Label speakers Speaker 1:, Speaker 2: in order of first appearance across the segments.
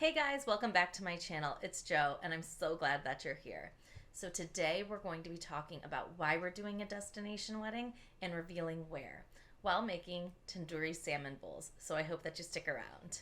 Speaker 1: Hey guys, welcome back to my channel. It's Jo, and I'm so glad that you're here. So today we're going to be talking about why we're doing a destination wedding and revealing where, while making tandoori salmon bowls. So I hope that you stick around.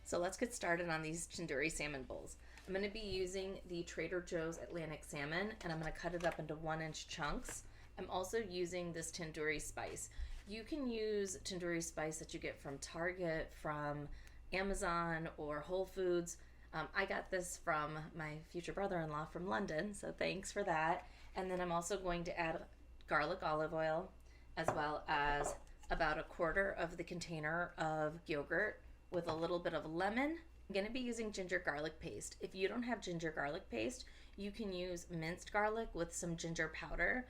Speaker 1: So let's get started on these tandoori salmon bowls. I'm going to be using the Trader Joe's Atlantic salmon, and I'm going to cut it up into 1-inch chunks. I'm also using this tandoori spice. You can use tandoori spice that you get from Target, from Amazon, or Whole Foods. I got this from my future brother-in-law from London, so thanks for that. And then I'm also going to add garlic olive oil, as well as about a quarter of the container of yogurt with a little bit of lemon. I'm going to be using ginger garlic paste. If you don't have ginger garlic paste, you can use minced garlic with some ginger powder.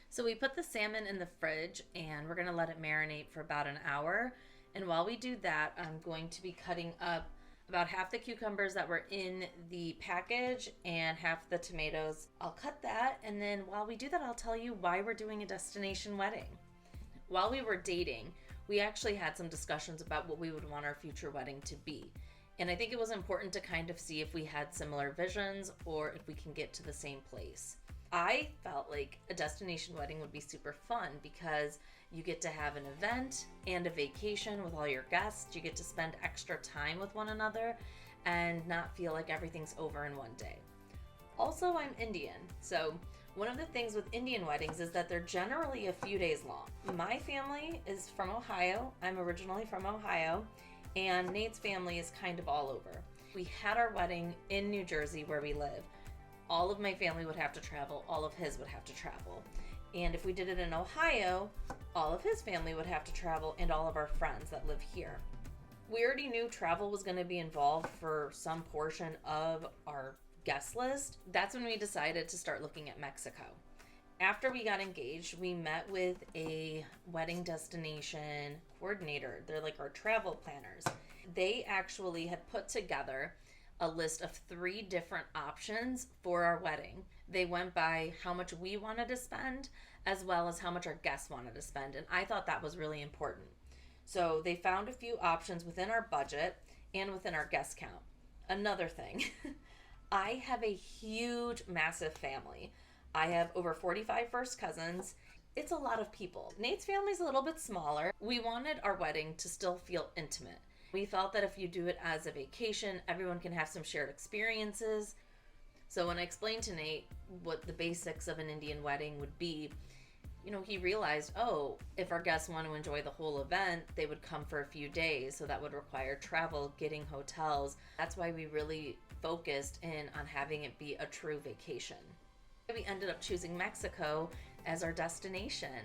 Speaker 1: So we put the salmon in the fridge and we're going to let it marinate for about an hour. And while we do that, I'm going to be cutting up about half the cucumbers that were in the package and half the tomatoes. I'll cut that, and then while we do that, I'll tell you why we're doing a destination wedding. While we were dating, we actually had some discussions about what we would want our future wedding to be. And I think it was important to kind of see if we had similar visions or if we can get to the same place. I felt like a destination wedding would be super fun because you get to have an event and a vacation with all your guests. You get to spend extra time with one another and not feel like everything's over in one day. Also, I'm Indian, so one of the things with Indian weddings is that they're generally a few days long. My family is from Ohio. I'm originally from Ohio, and Nate's family is kind of all over. We had our wedding in New Jersey where we live. All of my family would have to travel, all of his would have to travel. And if we did it in Ohio, all of his family would have to travel and all of our friends that live here. We already knew travel was going to be involved for some portion of our guest list. That's when we decided to start looking at Mexico. After we got engaged, we met with a wedding destination coordinator. They're like our travel planners. They actually had put together a list of 3 different options for our wedding. They went by how much we wanted to spend as well as how much our guests wanted to spend, and I thought that was really important. So they found a few options within our budget and within our guest count. Another thing, I have a huge, massive family. I have over 45 first cousins. It's a lot of people. Nate's family's a little bit smaller. We wanted our wedding to still feel intimate. We felt that if you do it as a vacation, everyone can have some shared experiences. So when I explained to Nate what the basics of an Indian wedding would be, he realized, if our guests want to enjoy the whole event, they would come for a few days. So that would require travel, getting hotels. That's why we really focused in on having it be a true vacation. We ended up choosing Mexico as our destination.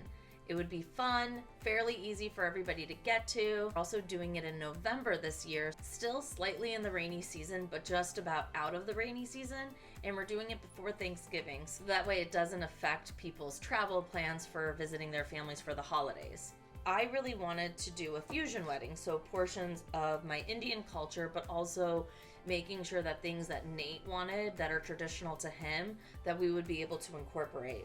Speaker 1: It would be fun, fairly easy for everybody to get to. We're also doing it in November this year, still slightly in the rainy season, but just about out of the rainy season. And we're doing it before Thanksgiving, so that way it doesn't affect people's travel plans for visiting their families for the holidays. I really wanted to do a fusion wedding, so portions of my Indian culture, but also making sure that things that Nate wanted that are traditional to him, that we would be able to incorporate.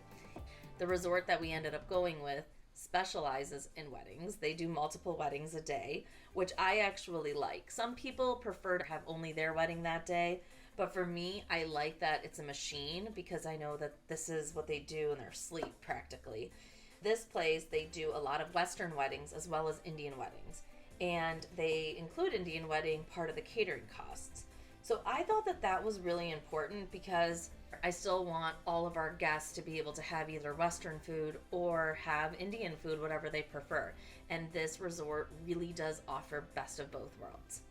Speaker 1: The resort that we ended up going with specializes in weddings. They do multiple weddings a day, which I actually like. Some people prefer to have only their wedding that day, but for me, I like that it's a machine because I know that this is what they do in their sleep practically. This place, they do a lot of Western weddings as well as Indian weddings, and they include Indian wedding part of the catering costs. So I thought that that was really important because I still want all of our guests to be able to have either Western food or have Indian food, whatever they prefer. And this resort really does offer best of both worlds.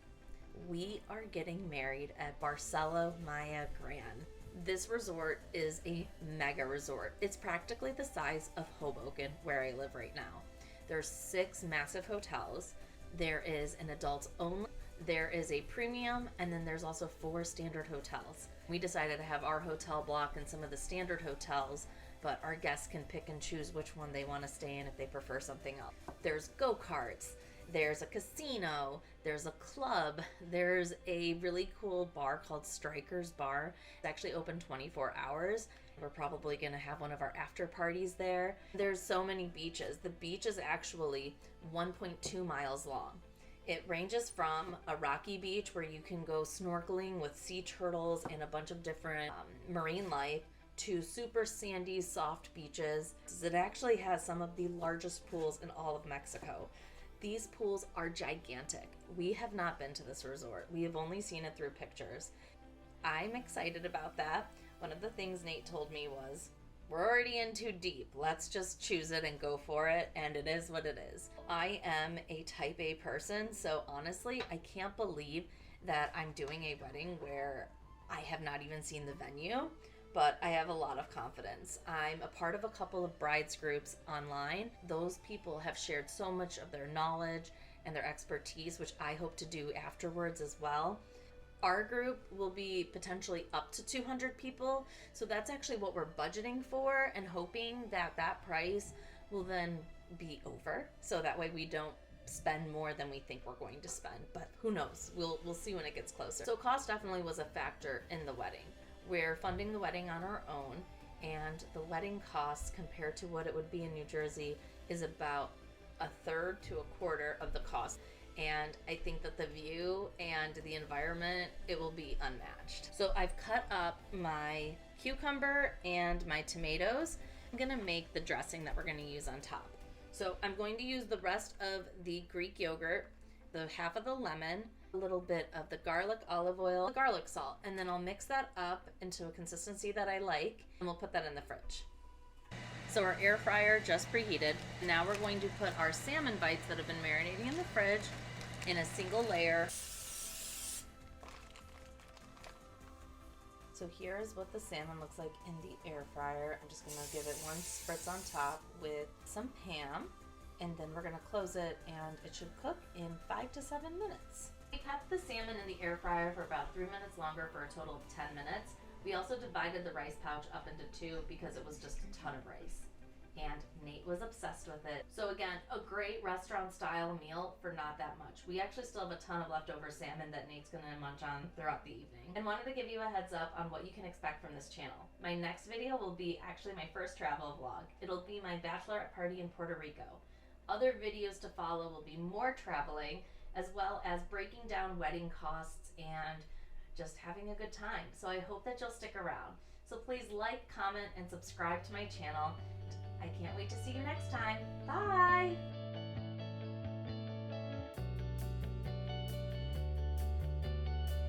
Speaker 1: We are getting married at Barcelo Maya Grand. This resort is a mega resort. It's practically the size of Hoboken, where I live right now. There's 6 massive hotels. There is an adults only, there is a premium, and then there's also 4 standard hotels. We decided to have our hotel block in some of the standard hotels, but our guests can pick and choose which one they want to stay in if they prefer something else. There's go-karts, there's a casino, there's a club, there's a really cool bar called Striker's Bar. It's actually open 24 hours. We're probably going to have one of our after parties there. There's so many beaches. The beach is actually 1.2 miles long. It ranges from a rocky beach where you can go snorkeling with sea turtles and a bunch of different marine life to super sandy, soft beaches. It actually has some of the largest pools in all of Mexico. These pools are gigantic. We have not been to this resort. We have only seen it through pictures. I'm excited about that. One of the things Nate told me was, we're already in too deep. Let's just choose it and go for it, and it is what it is. I am a type A person, so honestly, I can't believe that I'm doing a wedding where I have not even seen the venue, but I have a lot of confidence. I'm a part of a couple of brides groups online. Those people have shared so much of their knowledge and their expertise, which I hope to do afterwards as well. Our group will be potentially up to 200 people, so that's actually what we're budgeting for and hoping that that price will then be over, so that way we don't spend more than we think we're going to spend, but who knows? We'll see when it gets closer. So cost definitely was a factor in the wedding. We're funding the wedding on our own, and the wedding costs compared to what it would be in New Jersey is about a third to a quarter of the cost. And I think that the view and the environment, it will be unmatched. So I've cut up my cucumber and my tomatoes. I'm gonna make the dressing that we're gonna use on top. So I'm going to use the rest of the Greek yogurt, the half of the lemon, a little bit of the garlic, olive oil, garlic salt, and then I'll mix that up into a consistency that I like, and we'll put that in the fridge. So our air fryer just preheated. Now we're going to put our salmon bites that have been marinating in the fridge in a single layer. So here is what the salmon looks like in the air fryer. I'm just gonna give it one spritz on top with some Pam, and then we're gonna close it, and it should cook in 5 to 7 minutes. We kept the salmon in the air fryer for about 3 minutes longer for a total of 10 minutes. We also divided the rice pouch up into 2 because it was just a ton of rice. And Nate was obsessed with it. So again, a great restaurant style meal for not that much. We actually still have a ton of leftover salmon that Nate's gonna munch on throughout the evening. And wanted to give you a heads up on what you can expect from this channel. My next video will be actually my first travel vlog. It'll be my bachelorette party in Puerto Rico. Other videos to follow will be more traveling, as well as breaking down wedding costs and just having a good time. So I hope that you'll stick around. So please like, comment, and subscribe to my channel. I can't wait to see you next time. Bye!